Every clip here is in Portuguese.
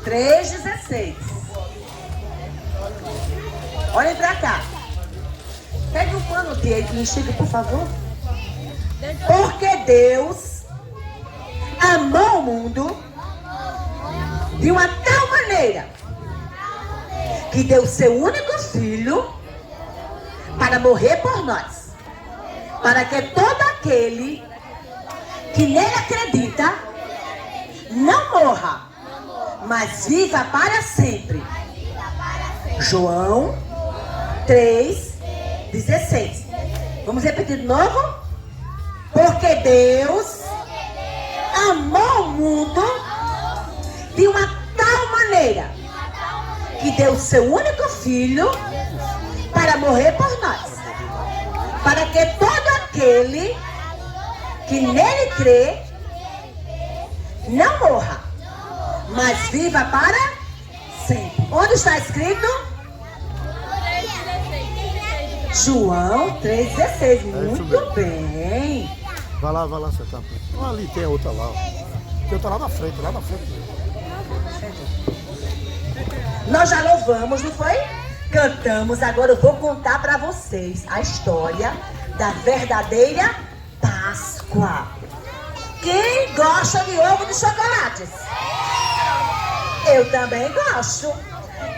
3,16. Olhem pra cá. Pegue um pano de aí, enxugue, por favor. Porque Deus amou o mundo de uma tal maneira que deu seu único filho para morrer por nós, para que todo aquele que nele acredita não morra, mas viva para sempre. João 3,16. Vamos repetir de novo? Porque Deus amou o mundo de uma tal maneira que deu seu único filho para morrer por nós, para que todo aquele que nele crê não morra, mas viva para sempre. Onde está escrito? João 3,16. Muito bem. Vai lá, sentar. Ali tem a outra lá. Tem outra lá na frente, Nós já louvamos, não foi? Cantamos. Agora eu vou contar para vocês a história da verdadeira Páscoa. Quem gosta de ovo de chocolates? Eu também gosto.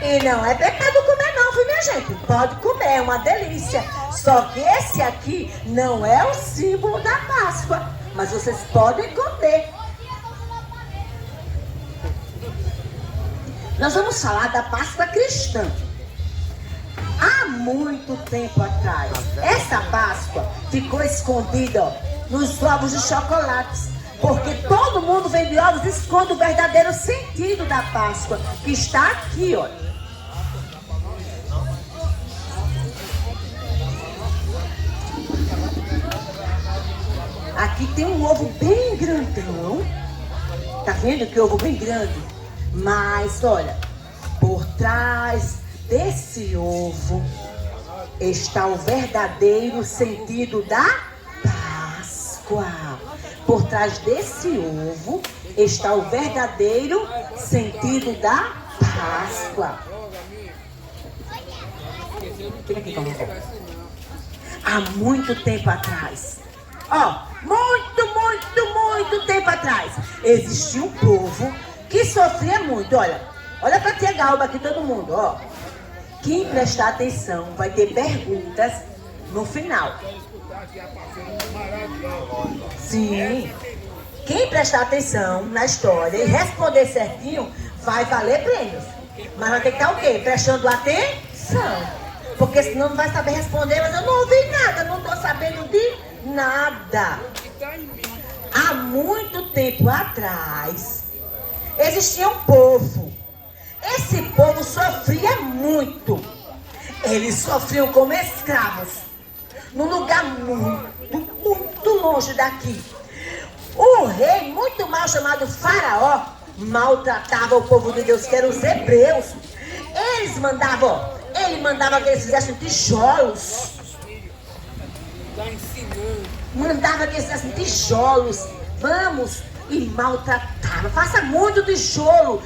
E não é pecado comer não, viu, minha gente? Pode comer, é uma delícia. Só que esse aqui não é o símbolo da Páscoa. Mas vocês podem comer. Nós vamos falar da Páscoa cristã. Há muito tempo atrás, essa Páscoa ficou escondida, ó, nos ovos de chocolates. Porque todo mundo vende ovos e esconde o verdadeiro sentido da Páscoa, que está aqui, ó. Aqui tem um ovo bem grandão. Tá vendo que ovo bem grande? Mas, olha, por trás desse ovo está o verdadeiro sentido da Páscoa. Por trás desse ovo está o verdadeiro sentido da Páscoa. Há muito tempo atrás, ó, muito tempo atrás, existia um povo que sofria muito. Olha pra tia Galba aqui, todo mundo, ó. Quem prestar atenção vai ter perguntas no final. Sim. Quem prestar atenção na história e responder certinho vai valer prêmios. Mas vai ter que estar o quê? Prestando atenção. Porque senão não vai saber responder. Mas eu não ouvi nada, não estou sabendo de nada. Há muito tempo atrás existia um povo. Esse povo sofria muito. Eles sofriam como escravos, num lugar muito longe daqui. Um rei muito mal chamado Faraó maltratava o povo de Deus, que eram os hebreus. Ele mandava que eles fizessem tijolos. Mandava que eles fizessem tijolos. Vamos. E maltratava. Faça muito tijolo.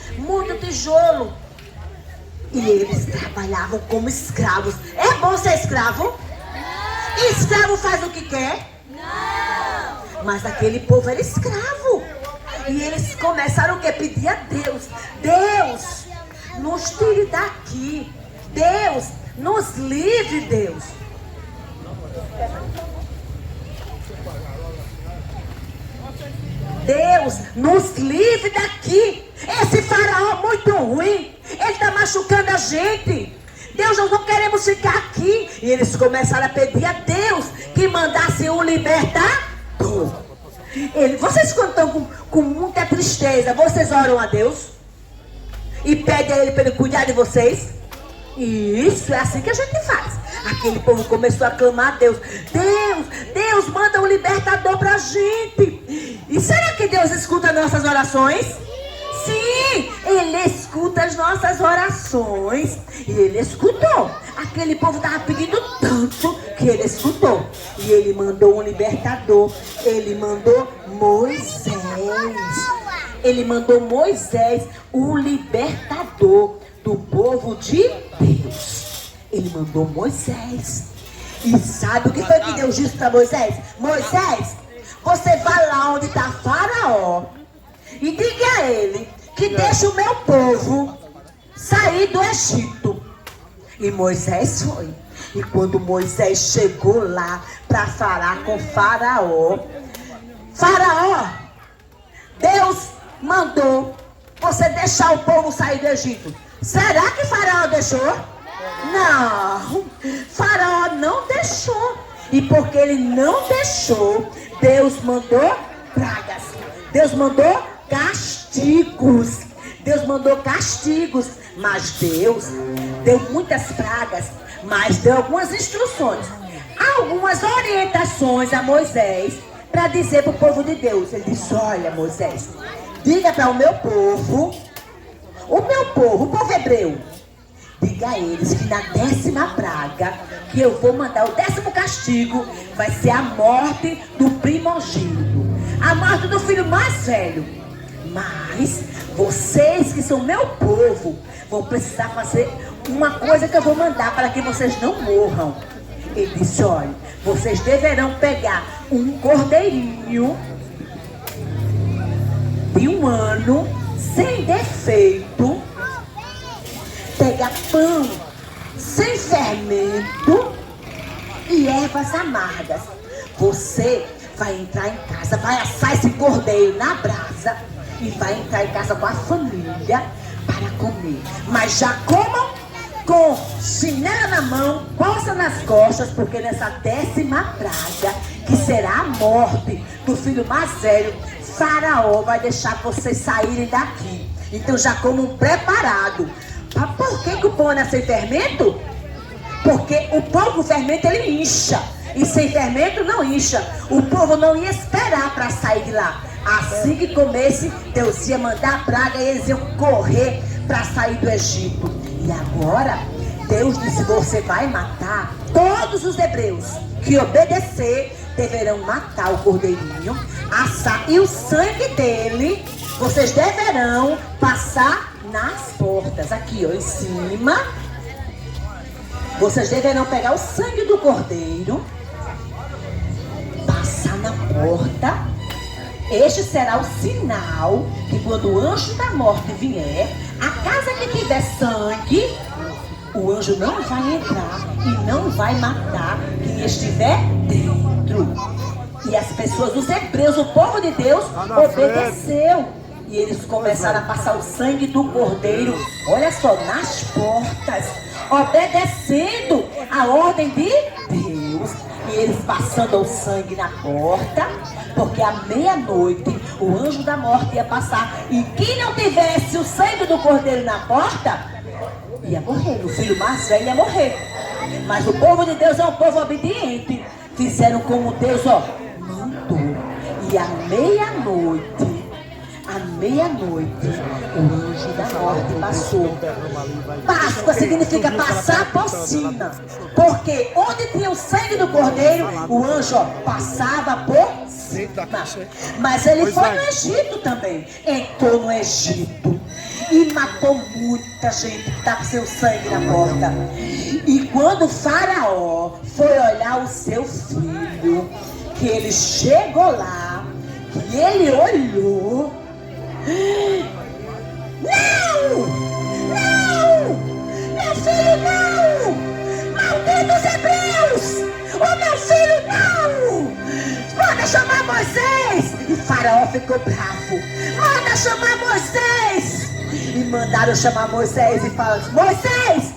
E eles trabalhavam como escravos. É bom ser escravo? Não. Escravo faz o que quer? Não. Mas aquele povo era escravo. E eles começaram o quê? Pedir a Deus. Deus, nos tire daqui. Deus, nos livre, Deus. Deus, nos livre daqui. Esse faraó muito ruim. Ele está machucando a gente. Deus, nós não queremos ficar aqui. E eles começaram a pedir a Deus que mandasse um libertador. Vocês quando estão com muita tristeza, vocês oram a Deus? E pedem a Ele para Ele cuidar de vocês? Isso, é assim que a gente faz. Aquele povo começou a clamar a Deus. Deus, manda um libertador pra gente. E será que Deus escuta nossas orações? Sim, Ele escuta as nossas orações. E Ele escutou. Aquele povo estava pedindo tanto que Ele escutou. E Ele mandou um libertador. Ele mandou Moisés. Ele mandou Moisés, o libertador do povo de Deus. Ele mandou Moisés. E sabe o que foi que Deus disse para Moisés? Moisés, você vai lá onde está Faraó e diga a ele que deixe o meu povo sair do Egito. E Moisés foi. E quando Moisés chegou lá para falar com Faraó, Faraó, Deus mandou você deixar o povo sair do Egito. Será que Faraó deixou? Não, Faraó não deixou. E porque ele não deixou, Deus mandou pragas. Deus mandou castigos. Deus mandou castigos. Mas Deus deu muitas pragas, mas deu algumas instruções, algumas orientações a Moisés para dizer para o povo de Deus. Ele disse: olha, Moisés, diga para o povo hebreu, diga a eles que na 10ª praga, que eu vou mandar, o 10º castigo vai ser a morte do primogênito, a morte do filho mais velho. Mas vocês que são meu povo vão precisar fazer uma coisa que eu vou mandar para que vocês não morram. Ele disse: olha, vocês deverão pegar um cordeirinho de 1 ano, sem defeito, pegar pão sem fermento e ervas amargas. Você vai entrar em casa, vai assar esse cordeiro na brasa e vai entrar em casa com a família para comer. Mas já comam com chinela na mão, bolsa nas costas, porque nessa 10ª praga, que será a morte do filho mais velho, Faraó vai deixar vocês saírem daqui. Então já comam preparado. Mas por que o pão é sem fermento? Porque o pão com fermento ele incha, e sem fermento não incha. O povo não ia esperar para sair de lá. Assim que comesse, Deus ia mandar a praga e eles iam correr para sair do Egito. E agora, Deus disse: você vai matar todos os hebreus que obedecer, deverão matar o cordeirinho, assar, e o sangue dele vocês deverão passar nas portas. Aqui, ó, em cima. Vocês deverão pegar o sangue do cordeiro, passar na porta. Este será o sinal que quando o anjo da morte vier, a casa que tiver sangue, o anjo não vai entrar e não vai matar quem estiver dentro. E as pessoas, os hebreus, o povo de Deus, obedeceu. E eles começaram a passar o sangue do cordeiro, olha só, nas portas, obedecendo a ordem de Deus. E eles passando o sangue na porta, porque à meia-noite o anjo da morte ia passar. E quem não tivesse o sangue do cordeiro na porta, ia morrer. O filho mais velho ia morrer. Mas o povo de Deus é um povo obediente. Fizeram como Deus, ó, mandou. E à meia-noite, o anjo da morte passou. Páscoa significa passar por cima. Porque onde tinha o sangue do cordeiro, o anjo, ó, passava por cima. Mas ele foi no Egito também. Entrou no Egito e matou muita gente que estava com seu sangue na porta. E quando o Faraó foi olhar o seu filho, que ele chegou lá, que ele olhou, não! Não! Meu filho não! Malditos hebreus! O meu filho não! Manda chamar Moisés! E Faraó ficou bravo. Manda chamar Moisés! E mandaram chamar Moisés e falaram: Moisés,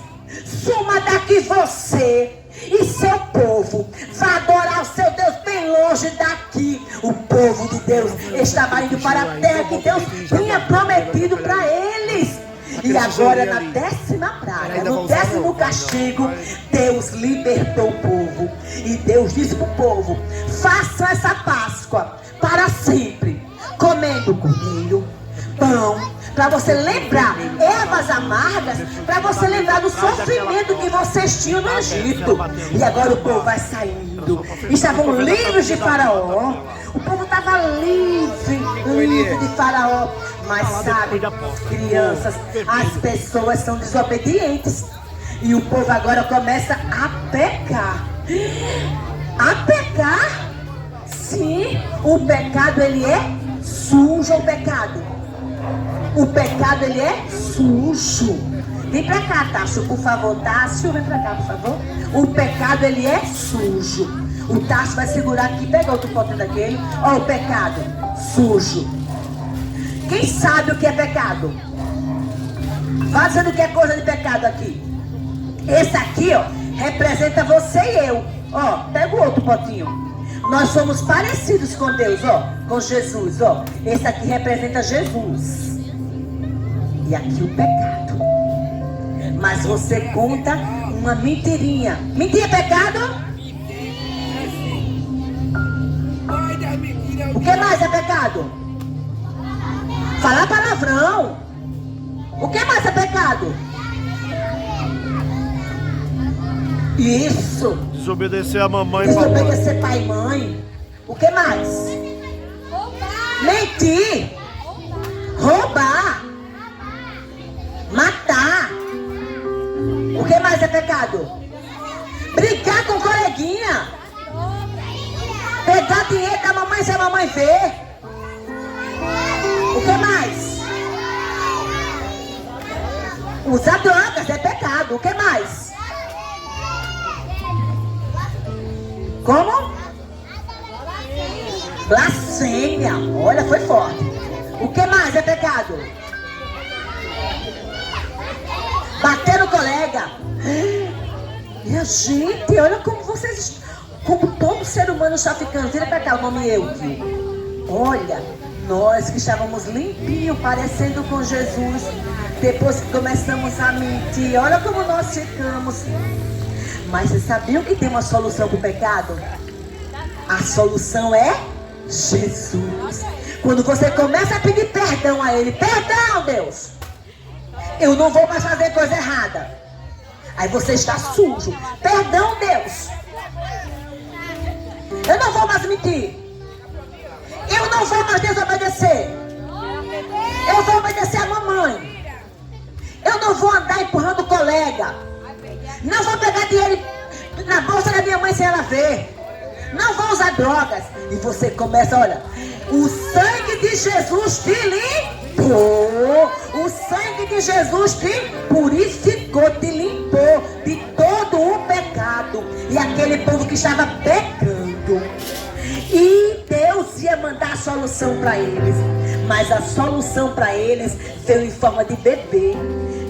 suma daqui você e seu povo. Vá adorar o seu Deus bem longe daqui. O povo de Deus estava indo para a terra que Deus tinha prometido para eles. E agora na 10ª praga, no 10º castigo, Deus libertou o povo. E Deus disse para o povo: façam essa Páscoa para sempre, comendo cordeiro, pão, para você lembrar, ervas amargas, para você lembrar do sofrimento que vocês tinham no Egito. E agora o povo vai saindo. Estavam livres de Faraó. O povo estava livre. livro de Faraó. Mas sabe, crianças, as pessoas são desobedientes. E o povo agora começa a pecar. A pecar? Sim, o pecado ele é sujo, o pecado. O pecado ele é sujo. Vem pra cá, Tássio, por favor. Tássio, vem pra cá, por favor. O pecado ele é sujo. O Tássio vai segurar aqui, pega outro pote daquele. Ó, o pecado sujo. Quem sabe o que é pecado? Fazendo o que é coisa de pecado aqui. Esse aqui, ó, representa você e eu. Ó, pega o outro potinho. Nós somos parecidos com Deus, ó, com Jesus, ó. Esse aqui representa Jesus. E aqui o pecado. Mas você conta uma mentirinha. Mentir é pecado? O que mais é pecado? Falar palavrão. O que mais é pecado? Isso. Desobedecer a mamãe e Desobedecer pai e mãe. O que mais? Mentir. Roubar. Matar. O que mais é pecado? Brincar com coleguinha. Pegar dinheiro da mamãe sem a mamãe ver. O que mais? Usar drogas é pecado. O que mais? Como? Blasfêmia. Olha, foi forte. O que mais é pecado? Bater no colega. Minha gente, olha como vocês, como todo ser humano está ficando. Vira pra cá o nome Eutio. Olha, nós que estávamos limpinhos, parecendo com Jesus, depois que começamos a mentir, olha como nós ficamos. Mas vocês sabiam que tem uma solução para o pecado? A solução é Jesus. Quando você começa a pedir perdão a Ele, perdão, Deus, eu não vou mais fazer coisa errada. Aí você está sujo. Perdão, Deus, eu não vou mais mentir. Eu não vou mais desobedecer. Eu vou obedecer a mamãe. Eu não vou andar empurrando o colega. Não vou pegar dinheiro na bolsa da minha mãe sem ela ver. Não vou usar drogas. E você começa, olha, o sangue de Jesus te limpou. O sangue de Jesus te purificou, te limpou de todo o pecado. E aquele povo que estava pecando. E Deus ia mandar a solução para eles. Mas a solução para eles veio em forma de bebê.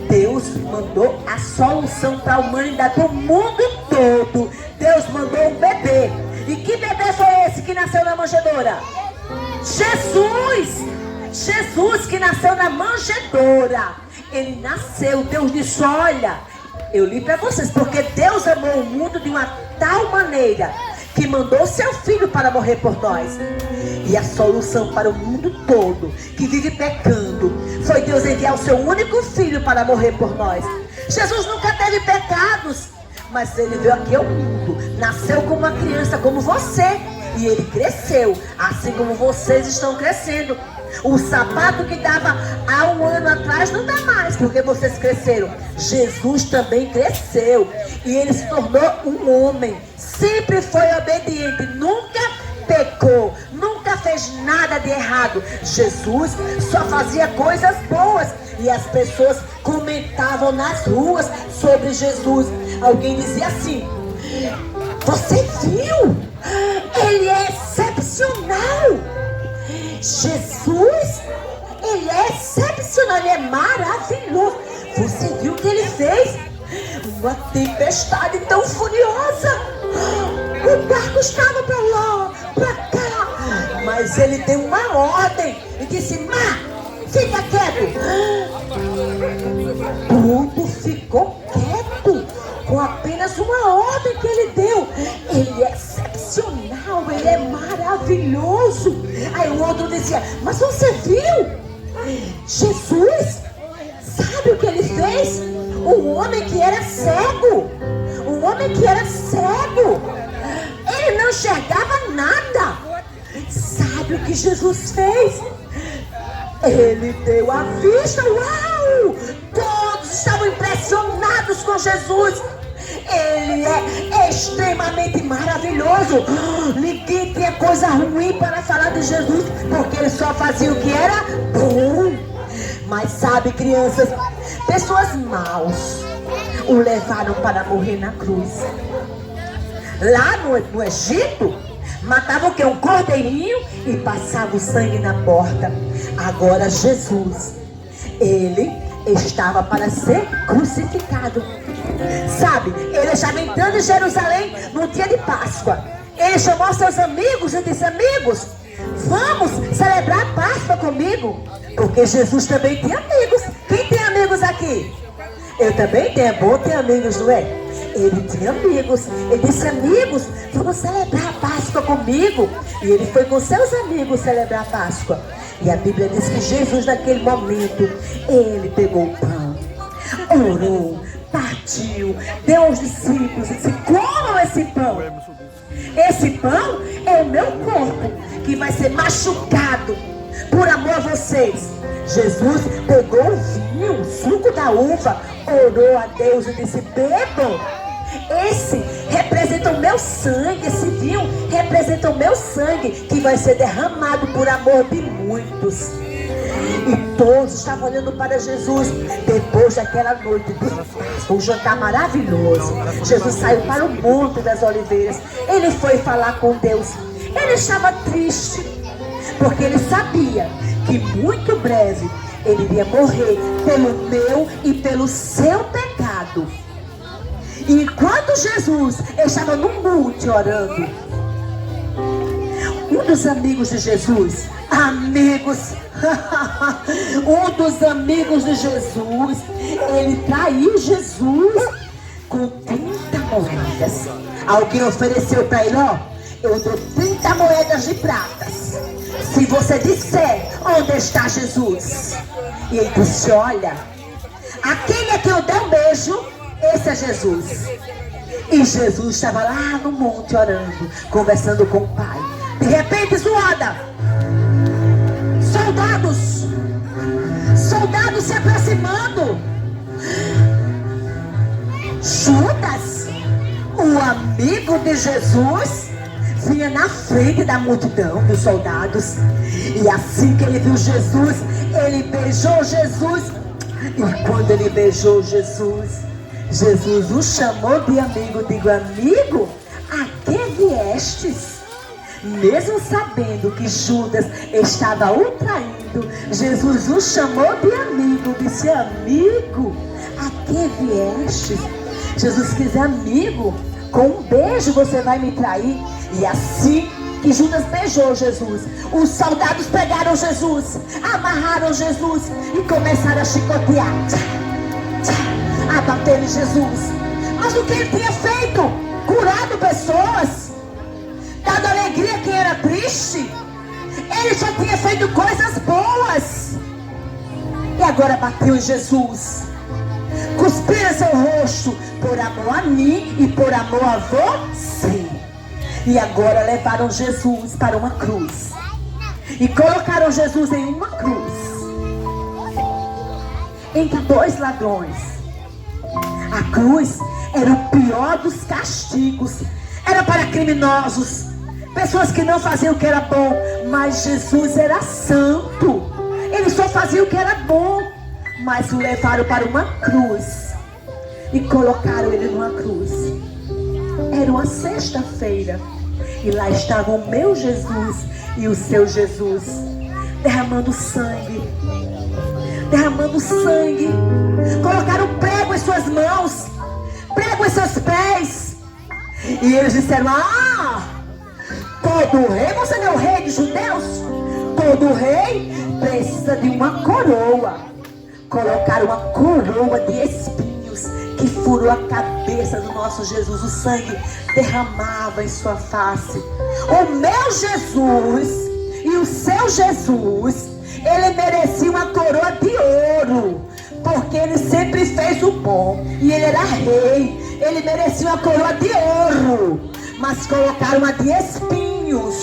Deus mandou a solução para a humanidade, para o mundo todo. Deus mandou um bebê. E que bebê foi esse que nasceu na manjedoura? Jesus! Jesus que nasceu na manjedoura. Ele nasceu, Deus disse, olha, eu li para vocês, porque Deus amou o mundo de uma tal maneira que mandou seu filho para morrer por nós. E a solução para o mundo todo que vive pecando foi Deus enviar o seu único filho para morrer por nós. Jesus nunca teve pecados, mas ele veio aqui ao mundo, nasceu como uma criança como você, e ele cresceu, assim como vocês estão crescendo. O sapato que dava há um ano atrás não dá mais, porque vocês cresceram. Jesus também cresceu e ele se tornou um homem. Sempre foi obediente, nunca pecou, nunca fez nada de errado. Jesus só fazia coisas boas e as pessoas comentavam nas ruas sobre Jesus. Alguém dizia assim: você viu? Ele é excepcional. Jesus, ele é excepcional, ele é maravilhoso. Você viu o que ele fez? Uma tempestade tão furiosa. O barco estava para lá, para cá. Mas ele deu uma ordem e disse: mar, fica quieto. Tudo ficou quieto com apenas uma ordem que ele deu. Ele é excepcional, ele é maravilhoso. Aí o outro dizia: mas você viu? Jesus, sabe o que ele fez? Um homem que era cego. Um homem que era cego. Ele não enxergava nada. Sabe o que Jesus fez? Ele deu a vista, uau! Todos estavam impressionados com Jesus. Ele é extremamente maravilhoso. Ninguém tinha coisa ruim para falar de Jesus, porque ele só fazia o que era bom. Mas sabe, crianças, pessoas maus o levaram para morrer na cruz. Lá no Egito, matava o que? Um cordeirinho e passava o sangue na porta. Agora Jesus, ele estava para ser crucificado. Sabe, ele estava entrando em Jerusalém no dia de Páscoa. Ele chamou seus amigos e disse: amigos, vamos celebrar a Páscoa comigo. Porque Jesus também tem amigos. Quem tem amigos aqui? Eu também tenho, é bom ter amigos, não é? Ele tinha amigos. Ele disse: amigos, vamos celebrar a Páscoa comigo. E ele foi com seus amigos celebrar a Páscoa. E a Bíblia diz que Jesus, naquele momento, ele pegou o pão, orou, partiu, deu aos discípulos e disse: comam esse pão. Esse pão é o meu corpo, que vai ser machucado por amor a vocês. Jesus pegou o vinho, o suco da uva, orou a Deus e disse: bebam. Esse representa o meu sangue, esse vinho representa o meu sangue, que vai ser derramado por amor de muitos. E todos estavam olhando para Jesus. Depois daquela noite de Páscoa, um jantar maravilhoso, Jesus saiu para o Monte das Oliveiras. Ele foi falar com Deus. Ele estava triste, porque ele sabia que muito breve ele iria morrer pelo meu e pelo seu pecado. E enquanto Jesus estava no monte orando, um dos amigos de Jesus, um dos amigos de Jesus, ele traiu Jesus com 30 moedas. Alguém ofereceu para ele: ó, eu dou 30 moedas de prata se você disser onde está Jesus. E ele disse: olha, aquele a quem eu der um beijo, esse é Jesus. E Jesus estava lá no monte orando, conversando com o Pai. De repente, Zoada, soldados se aproximando. Judas, o amigo de Jesus, vinha na frente da multidão dos soldados. E assim que ele viu Jesus, ele beijou Jesus. E quando ele beijou Jesus, Jesus o chamou de amigo. Digo: amigo, a que viestes? Mesmo sabendo que Judas estava o traindo, Jesus o chamou de amigo. Disse: amigo, a que viestes? Jesus quis: amigo, com um beijo você vai me trair? E assim que Judas beijou Jesus, os soldados pegaram Jesus, amarraram Jesus e começaram a chicotear, a bater em Jesus. Mas o que ele tinha feito? Curado pessoas, dado alegria a quem era triste. Ele só tinha feito coisas boas. E agora bateu em Jesus, cuspiram seu rosto por amor a mim e por amor a você. E agora levaram Jesus para uma cruz e colocaram Jesus em uma cruz entre dois ladrões. A cruz era o pior dos castigos. Era para criminosos, pessoas que não faziam o que era bom. Mas Jesus era santo, ele só fazia o que era bom. Mas o levaram para uma cruz e colocaram ele numa cruz. Era uma sexta-feira e lá estava o meu Jesus e o seu Jesus, derramando sangue. Colocaram prego em suas mãos, prego em seus pés. E eles disseram: ah, todo rei, você não é o rei dos judeus? Todo rei precisa de uma coroa. Colocaram uma coroa de espinhos que furou a cabeça do nosso Jesus. O sangue derramava em sua face. O meu Jesus e o seu Jesus, ele merecia uma coroa de ouro, porque ele sempre fez o bom e ele era rei. Ele merecia uma coroa de ouro, mas colocaram uma de espinhos.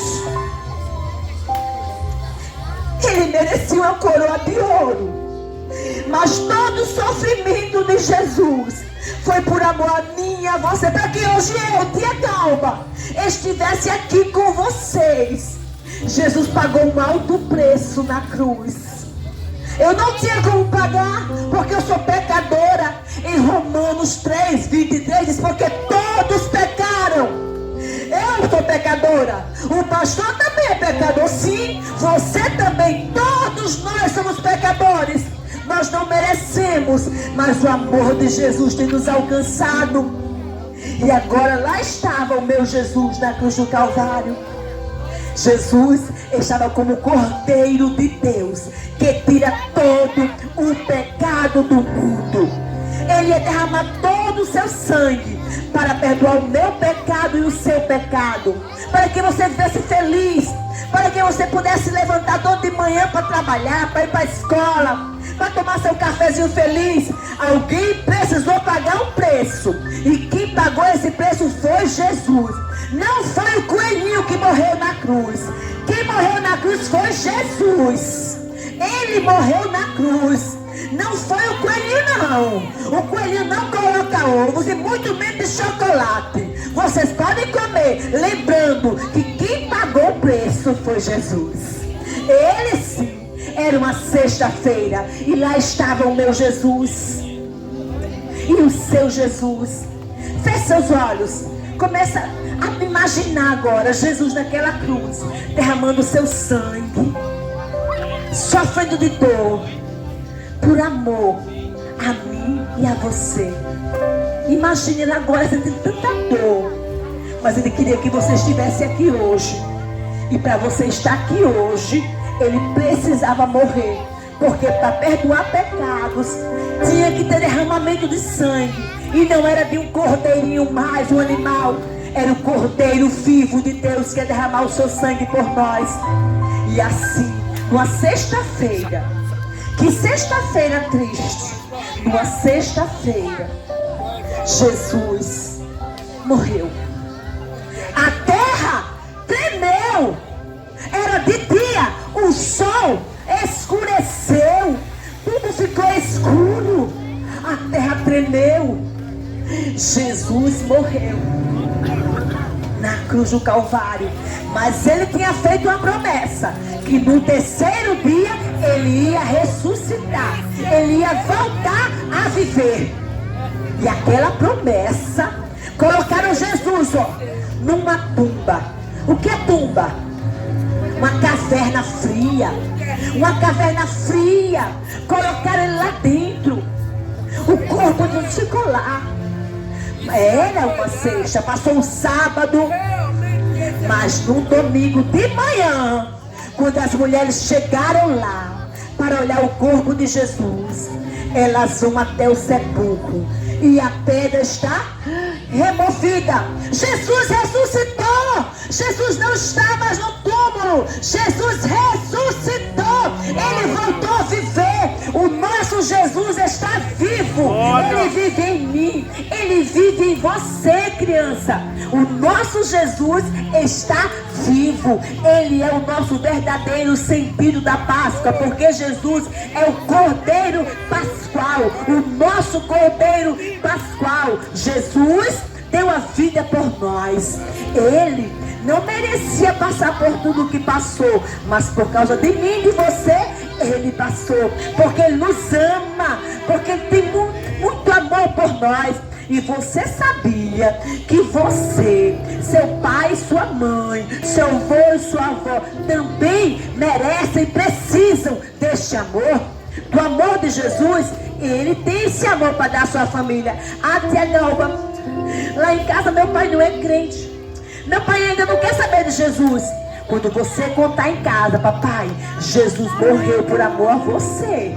Ele merecia uma coroa de ouro. Mas todo o sofrimento de Jesus foi por amor a mim e a você, para que hoje eu, tia Dalva, estivesse aqui com vocês. Jesus pagou um alto preço na cruz. Eu não tinha como pagar, porque eu sou pecadora. Em Romanos 3, 23 diz, porque todos pecaram. Eu sou pecadora, o pastor também é pecador, sim, você também, todos nós somos pecadores. Nós não merecemos, mas o amor de Jesus tem nos alcançado. E agora lá estava o meu Jesus na cruz do Calvário. Jesus estava como o Cordeiro de Deus, que tira todo o pecado do mundo. Ele ia derramar todo o seu sangue para perdoar o meu pecado e o seu pecado, para que você vivesse feliz, para que você pudesse levantar todo de manhã para trabalhar, para ir para a escola, para tomar seu cafezinho feliz. Alguém precisou pagar um preço, e quem pagou esse preço foi Jesus. Não foi o coelhinho que morreu na cruz. Quem morreu na cruz foi Jesus. Ele morreu na cruz. Não foi o coelhinho, não. O coelhinho não coloca ovos e muito menos de chocolate. Vocês podem comer, lembrando que quem pagou o preço foi Jesus. Ele sim. Era uma sexta-feira e lá estava o meu Jesus e o seu Jesus. Feche seus olhos. Começa a imaginar agora Jesus naquela cruz, derramando seu sangue, sofrendo de dor, por amor a mim e a você. Imagine ele agora sentindo tanta dor, mas ele queria que você estivesse aqui hoje. E para você estar aqui hoje, ele precisava morrer, porque para perdoar pecados tinha que ter derramamento de sangue. E não era de um cordeirinho mais, um animal. Era o Cordeiro vivo de Deus que ia derramar o seu sangue por nós. E assim, numa sexta-feira, que sexta-feira triste, numa sexta-feira, Jesus morreu. A terra tremeu. Era de dia, o sol escureceu, tudo ficou escuro, a terra tremeu. Jesus morreu na cruz do Calvário, mas ele tinha feito uma promessa, que no terceiro dia ele ia ressuscitar, ele ia voltar a viver. E aquela promessa, colocaram Jesus, numa tumba. O que é tumba? Uma caverna fria. Uma caverna fria. Colocaram ele lá dentro. O corpo de Jesus ficou lá. Era uma sexta, passou um sábado. Mas no domingo de manhã, quando as mulheres chegaram lá para olhar o corpo de Jesus, elas vão até o sepulcro e a pedra está removida. Jesus ressuscitou. Jesus não está mais no túmulo. Jesus ressuscitou. Ele voltou a viver. O nosso Jesus está vivo. Ele vive em mim. Ele vive em você, criança. O nosso Jesus está vivo. Ele é o nosso verdadeiro sentido da Páscoa, porque Jesus é o Cordeiro Pascual, o nosso Cordeiro Pascual. Jesus deu a vida por nós. Ele não merecia passar por tudo o que passou, mas por causa de mim e de você, ele passou, porque ele nos ama, porque ele tem muito amor por nós. E você sabia que você, seu pai e sua mãe, seu avô e sua avó também merecem e precisam deste amor? Do amor de Jesus. Ele tem esse amor para dar à sua família. A tia Galba, lá em casa meu pai não é crente. Meu pai ainda não quer saber de Jesus. Quando você contar em casa, papai, Jesus morreu por amor a você.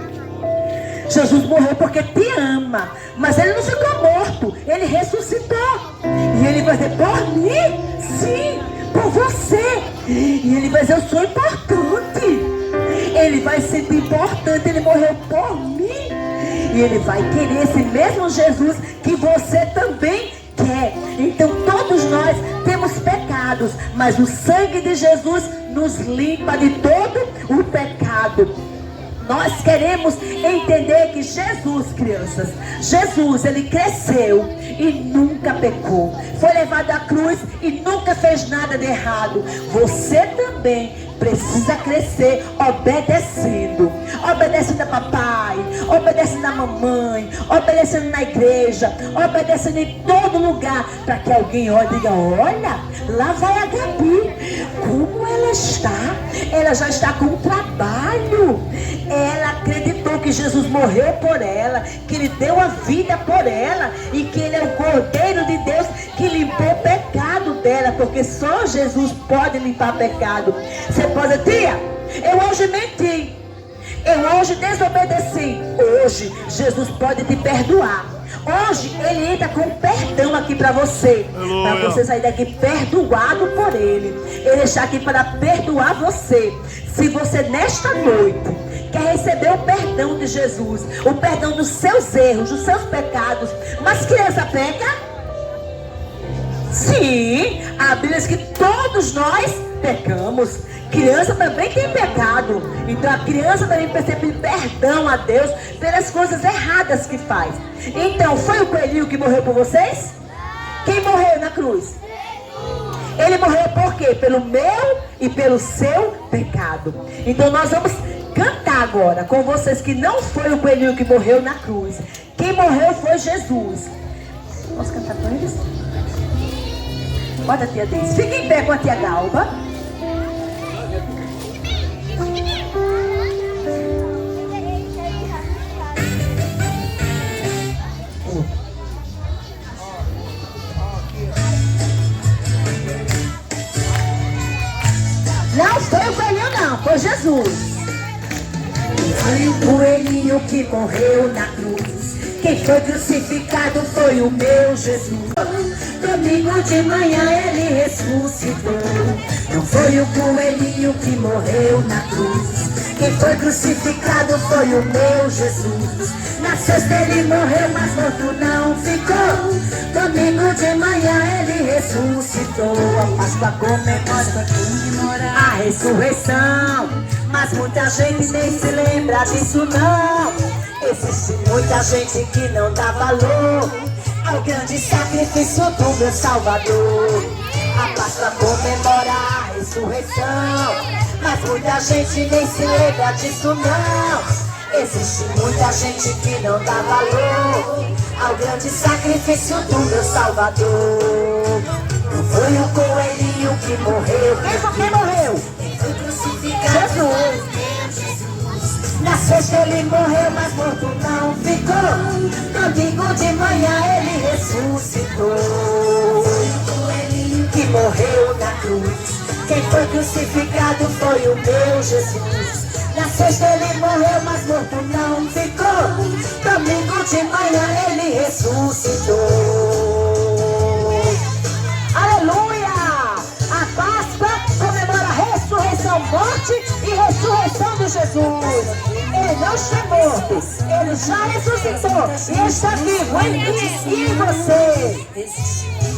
Jesus morreu porque te ama. Mas ele não ficou morto, ele ressuscitou. E ele vai dizer, por mim? Sim, por você. E ele vai dizer, eu sou importante. Ele vai se sentir importante, ele morreu por mim. E ele vai querer esse mesmo Jesus que você também quer. Então todos nós temos pecados, mas o sangue de Jesus nos limpa de todo o pecado. Nós queremos entender que Jesus, crianças, Jesus, ele cresceu e nunca pecou. Foi levado à cruz e nunca fez nada de errado. Você também precisa crescer obedecendo. Obedecendo a papai, obedecendo a mamãe, obedecendo na igreja, obedecendo em todo lugar. Para que alguém olhe e diga, olha, lá vai a Gabi. Como ela está? Ela já está com trabalho. Ela acreditou que Jesus morreu por ela, que Ele deu a vida por ela e que Ele é o Cordeiro de Deus que limpou o pecado dela, porque só Jesus pode limpar pecado. Você pode dizer, tia, eu hoje menti, eu hoje desobedeci. Hoje Jesus pode te perdoar. Hoje Ele entra com perdão aqui para você, para você sair daqui perdoado por Ele. Ele está aqui para perdoar você. Se você nesta noite quer receber o perdão de Jesus, o perdão dos seus erros, dos seus pecados, mas criança peca? Sim, a Bíblia diz que todos nós pecamos. Criança também tem pecado. Então a criança também precisa pedir perdão a Deus pelas coisas erradas que faz. Então, foi o coelhinho que morreu por vocês? Quem morreu na cruz? Ele morreu por quê? Pelo meu e pelo seu pecado. Então nós vamos cantar agora com vocês que não foi o coelhinho que morreu na cruz. Quem morreu foi Jesus. Posso cantar com eles? Pode a tia Deise. Fica em pé com a tia Galba. Não foi o coelhinho não, foi Jesus. Foi o coelhinho que morreu na cruz. Quem foi crucificado foi o meu Jesus. Domingo de manhã ele ressuscitou. Não foi o coelhinho que morreu na cruz. Quem foi crucificado foi o meu Jesus. Na sexta ele morreu, mas morto não ficou. Domingo de manhã ele ressuscitou. A Páscoa comemora a ressurreição, mas muita gente nem se lembra disso não. Existe muita gente que não dá valor ao grande sacrifício do meu Salvador. A Páscoa comemora a ressurreição, mas muita gente nem se lembra disso não. Existe muita gente que não dá valor ao grande sacrifício do meu Salvador. Não foi o coelhinho que morreu. Quem morreu? Quem foi crucificado? Jesus. Na sexta ele morreu, mas morto não ficou. Domingo de manhã ele ressuscitou. Foi o coelhinho que morreu na cruz. Quem foi crucificado foi o meu Jesus. Na sexta ele morreu, mas morto não ficou. Domingo de manhã ele ressuscitou. Aleluia! A Páscoa comemora a ressurreição, morte e ressurreição de Jesus. Ele não está morto, ele já ressuscitou e está vivo em mim e em você.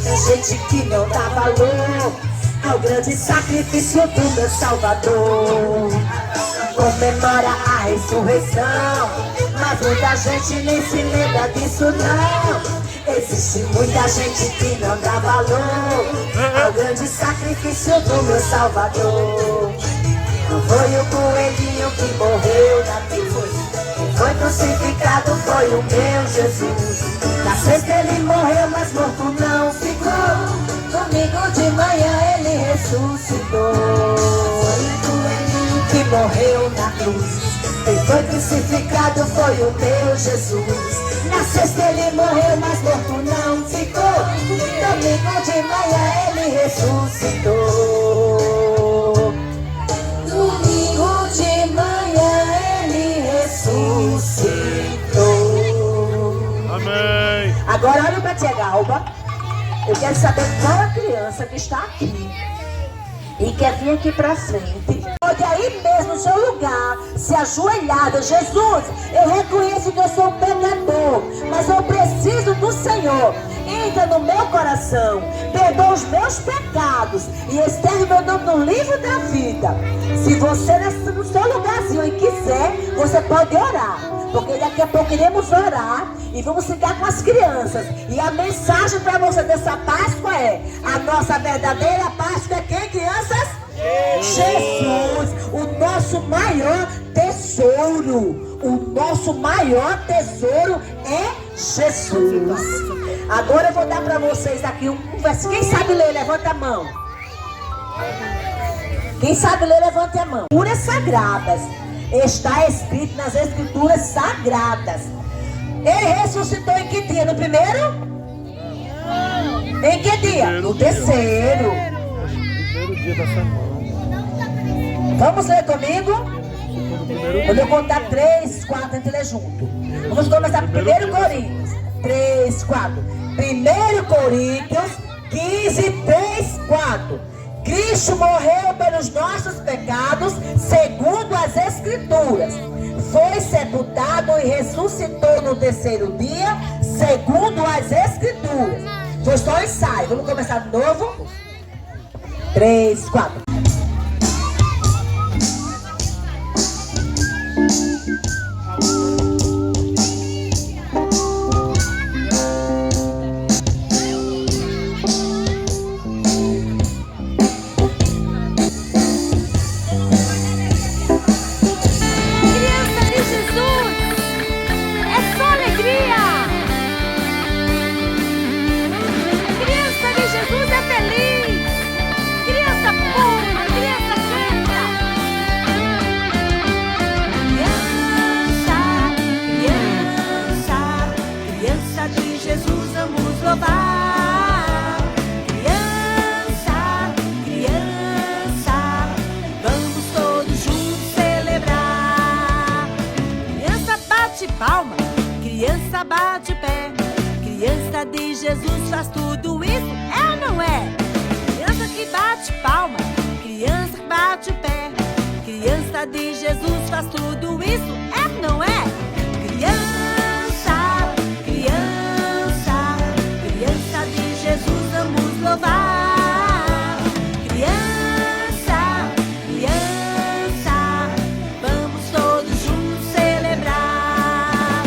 Tem gente que não dá valor ao grande sacrifício do meu Salvador. Comemora a ressurreição, mas muita gente nem se lembra disso não. Existe muita gente que não dá valor ao grande sacrifício do meu Salvador. Não foi o coelhinho que morreu na cruz. Quem foi crucificado foi o meu Jesus. Na sexta ele morreu, mas morto não ficou. Domingo de manhã ele ressuscitou. Foi o coelhinho que morreu na cruz. Quem foi crucificado foi o meu Jesus. Na sexta ele morreu, mas morto não ficou. Domingo de manhã ele ressuscitou. Domingo de manhã ele ressuscitou. Amém. Agora olha pra tia Galba. Eu quero saber qual a criança que está aqui e quer vir aqui pra frente. Pode aí mesmo no seu lugar, se ajoelhada. Jesus, eu reconheço que eu sou um pecador, mas eu preciso do Senhor. entra no meu coração, perdoa os meus pecados e escreve meu nome no livro da vida. Se você no seu lugarzinho e quiser, você pode orar, porque daqui a pouco iremos orar e vamos ficar com as crianças. E a mensagem para você dessa Páscoa é: a nossa verdadeira Páscoa é quem, crianças? Jesus, o nosso maior tesouro. O nosso maior tesouro é Jesus. Agora eu vou dar para vocês aqui um verso. Quem sabe ler, levanta a mão. Quem sabe ler, levante a mão. Escrituras sagradas. Está escrito nas Escrituras sagradas. Ele ressuscitou em que dia? No primeiro? Em que dia? No terceiro. Primeiro dia da semana. Vamos ler comigo? Quando eu contar 3, 4, a gente lê junto. Vamos começar por 1 Coríntios 3, 4. 1 Coríntios 15, 3, 4. Cristo morreu pelos nossos pecados, segundo as Escrituras. Foi sepultado e ressuscitou no terceiro dia, segundo as Escrituras. Foi só ensaio. Vamos começar de novo? 3, 4. Palma, criança bate o pé. Criança de Jesus faz tudo isso, é ou não é? Criança que bate palma, criança que bate o pé. Criança de Jesus faz tudo isso, é ou não é? Criança, criança, criança de Jesus, vamos louvar. Criança, criança, vamos todos juntos celebrar.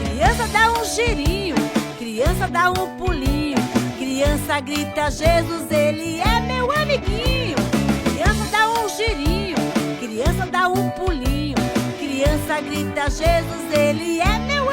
Criança dá um girinho, criança dá um pulinho. Criança grita, Jesus, ele é meu amiguinho. Criança dá um girinho, criança dá um pulinho. Criança grita, Jesus, ele é meu